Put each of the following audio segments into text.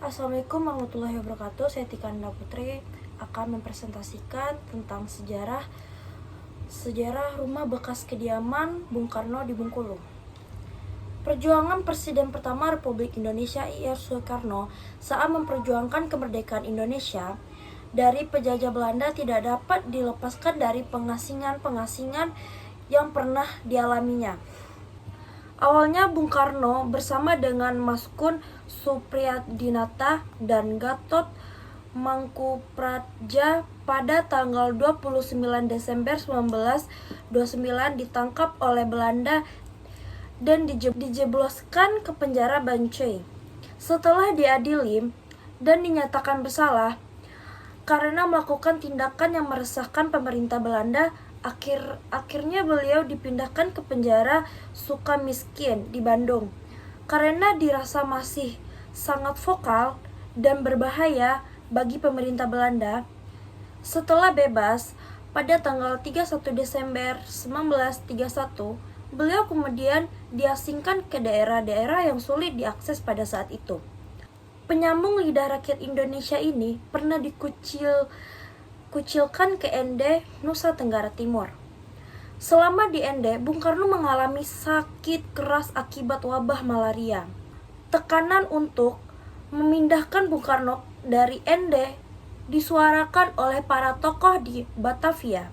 Assalamualaikum warahmatullahi wabarakatuh. Saya Tika Nanda Putri akan mempresentasikan tentang sejarah rumah bekas kediaman Bung Karno di Bengkulu. Perjuangan Presiden pertama Republik Indonesia I.R. Soekarno saat memperjuangkan kemerdekaan Indonesia dari penjajah Belanda tidak dapat dilepaskan dari pengasingan-pengasingan yang pernah dialaminya. Awalnya Bung Karno bersama dengan Mas Kun Supriyadinata dan Gatot Mangkupraja pada tanggal 29 Desember 1929 ditangkap oleh Belanda dan dijebloskan ke penjara Bancai. Setelah diadili dan dinyatakan bersalah karena melakukan tindakan yang meresahkan pemerintah Belanda, akhirnya beliau dipindahkan ke penjara Sukamiskin di Bandung karena dirasa masih sangat vokal dan berbahaya bagi pemerintah Belanda. Setelah bebas pada tanggal 31 Desember 1931, beliau kemudian diasingkan ke daerah-daerah yang sulit diakses pada saat itu. Penyambung lidah rakyat Indonesia ini pernah dikucilkan ke Ende, Nusa Tenggara Timur. Selama di Ende, Bung Karno mengalami sakit keras akibat wabah malaria. Tekanan untuk memindahkan Bung Karno dari Ende disuarakan oleh para tokoh di Batavia.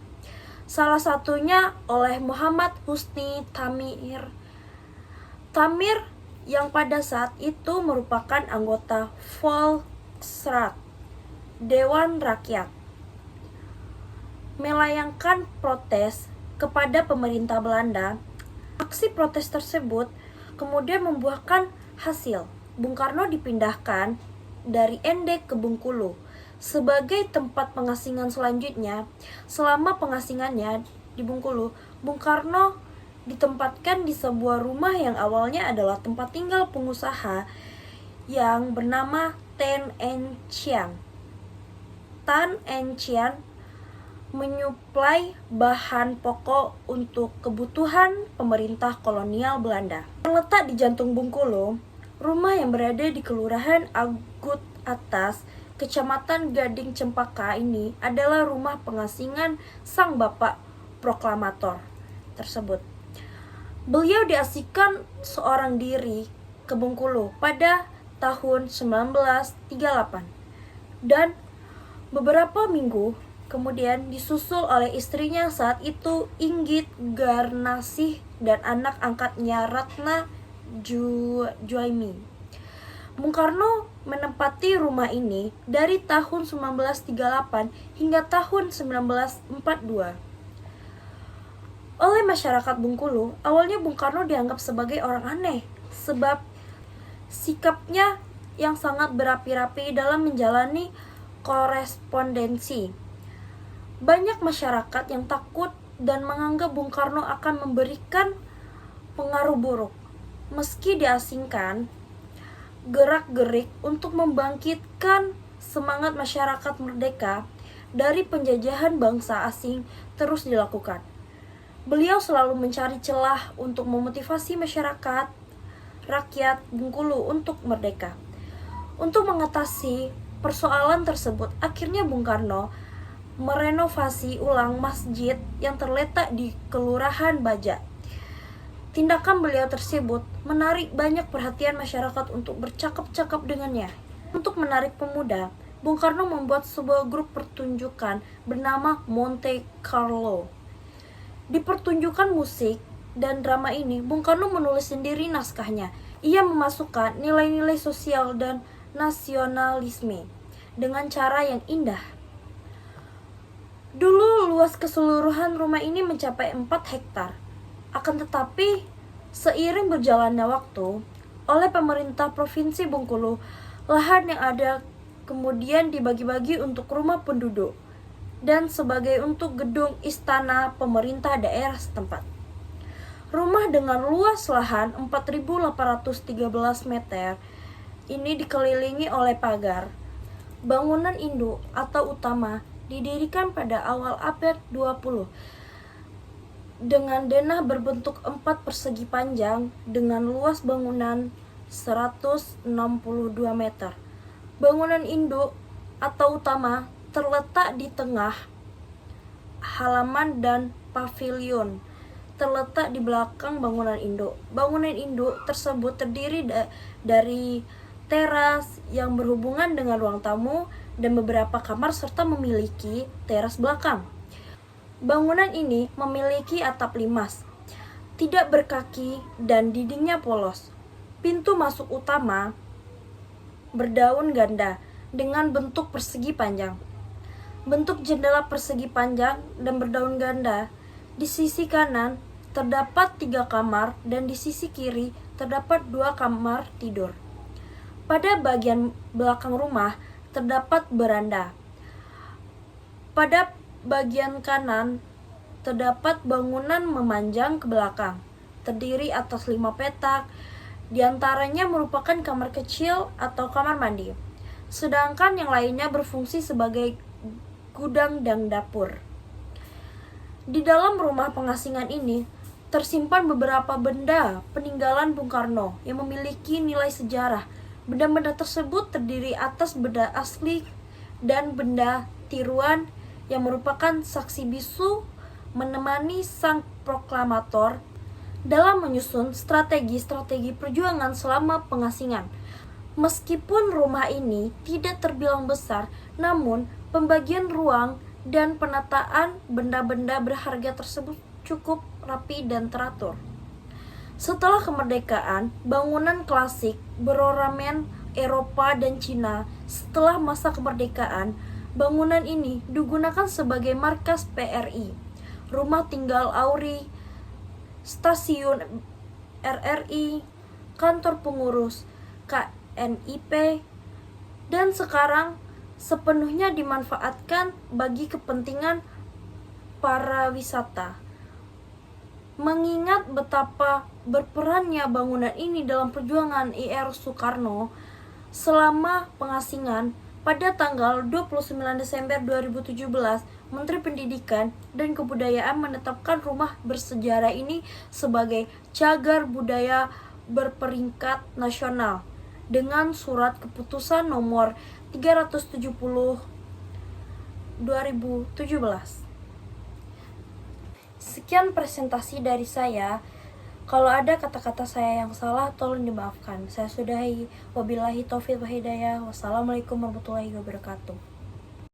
Salah satunya oleh Muhammad Husni Tamir yang pada saat itu merupakan anggota Volksraad, Dewan Rakyat, melayangkan protes kepada pemerintah Belanda. Aksi protes tersebut kemudian membuahkan hasil. Bung Karno dipindahkan dari Ende ke Bengkulu sebagai tempat pengasingan selanjutnya. Selama pengasingannya di Bengkulu, Bung Karno ditempatkan di sebuah rumah yang awalnya adalah tempat tinggal pengusaha yang bernama Tan Enchian. Tan Enchian menyuplai bahan pokok untuk kebutuhan pemerintah kolonial Belanda. Terletak di jantung Bengkulu, rumah yang berada di Kelurahan Agut Atas, Kecamatan Gading Cempaka ini adalah rumah pengasingan sang bapak proklamator tersebut. Beliau diasingkan seorang diri ke Bengkulu pada tahun 1938 dan beberapa minggu kemudian disusul oleh istrinya saat itu, Inggit Garnasih, dan anak angkatnya Ratna Juaimi. Bung Karno menempati rumah ini dari tahun 1938 hingga tahun 1942. Oleh masyarakat Bengkulu, awalnya Bung Karno dianggap sebagai orang aneh sebab sikapnya yang sangat berapi-api dalam menjalani korespondensi. Banyak masyarakat yang takut dan menganggap Bung Karno akan memberikan pengaruh buruk. Meski diasingkan, gerak-gerik untuk membangkitkan semangat masyarakat merdeka dari penjajahan bangsa asing terus dilakukan. Beliau selalu mencari celah untuk memotivasi masyarakat, rakyat Bengkulu untuk merdeka. Untuk mengatasi persoalan tersebut, akhirnya Bung Karno merenovasi ulang masjid yang terletak di Kelurahan Baja. Tindakan beliau tersebut menarik banyak perhatian masyarakat untuk bercakap-cakap dengannya. Untuk menarik pemuda, Bung Karno membuat sebuah grup pertunjukan bernama Monte Carlo. Di pertunjukan musik dan drama ini, Bung Karno menulis sendiri naskahnya. Ia memasukkan nilai-nilai sosial dan nasionalisme dengan cara yang indah. Dulu luas keseluruhan rumah ini mencapai 4 hektar. Akan tetapi, seiring berjalannya waktu, oleh pemerintah Provinsi Bengkulu, lahan yang ada kemudian dibagi-bagi untuk rumah penduduk dan sebagai untuk gedung istana pemerintah daerah setempat. Rumah dengan luas lahan 4.813 meter ini dikelilingi oleh pagar. Bangunan induk atau utama didirikan pada awal abad 20 dengan denah berbentuk 4 persegi panjang dengan luas bangunan 162 meter. Bangunan induk atau utama terletak di tengah halaman dan pavilion terletak di belakang bangunan induk. Bangunan induk tersebut terdiri dari teras yang berhubungan dengan ruang tamu dan beberapa kamar serta memiliki teras belakang. Bangunan ini memiliki atap limas, tidak berkaki dan dindingnya polos. Pintu masuk utama berdaun ganda dengan bentuk persegi panjang. Bentuk jendela persegi panjang dan berdaun ganda. Di sisi kanan terdapat 3 kamar dan di sisi kiri terdapat 2 kamar tidur. Pada bagian belakang rumah terdapat beranda. Pada bagian kanan terdapat bangunan memanjang ke belakang, terdiri atas 5 petak, diantaranya merupakan kamar kecil atau kamar mandi, sedangkan yang lainnya berfungsi sebagai gudang dan dapur. Di dalam rumah pengasingan ini tersimpan beberapa benda peninggalan Bung Karno yang memiliki nilai sejarah. Benda-benda tersebut terdiri atas benda asli dan benda tiruan yang merupakan saksi bisu menemani sang proklamator dalam menyusun strategi-strategi perjuangan selama pengasingan. Meskipun rumah ini tidak terbilang besar, namun pembagian ruang dan penataan benda-benda berharga tersebut cukup rapi dan teratur. Setelah kemerdekaan, bangunan klasik berornamen Eropa dan Cina. Setelah masa kemerdekaan, bangunan ini digunakan sebagai markas PRI, rumah tinggal AURI, stasiun RRI, kantor pengurus KNIP, dan sekarang sepenuhnya dimanfaatkan bagi kepentingan para wisata. Mengingat betapa berperannya bangunan ini dalam perjuangan IR Soekarno selama pengasingan, pada tanggal 29 Desember 2017, Menteri Pendidikan dan Kebudayaan menetapkan rumah bersejarah ini sebagai cagar budaya berperingkat nasional dengan surat keputusan nomor 370 2017. Sekian presentasi dari saya. Kalau ada kata-kata saya yang salah, tolong dimaafkan. Saya sudahi. Wabillahi taufiq wa hidayah. Wassalamualaikum warahmatullahi wabarakatuh.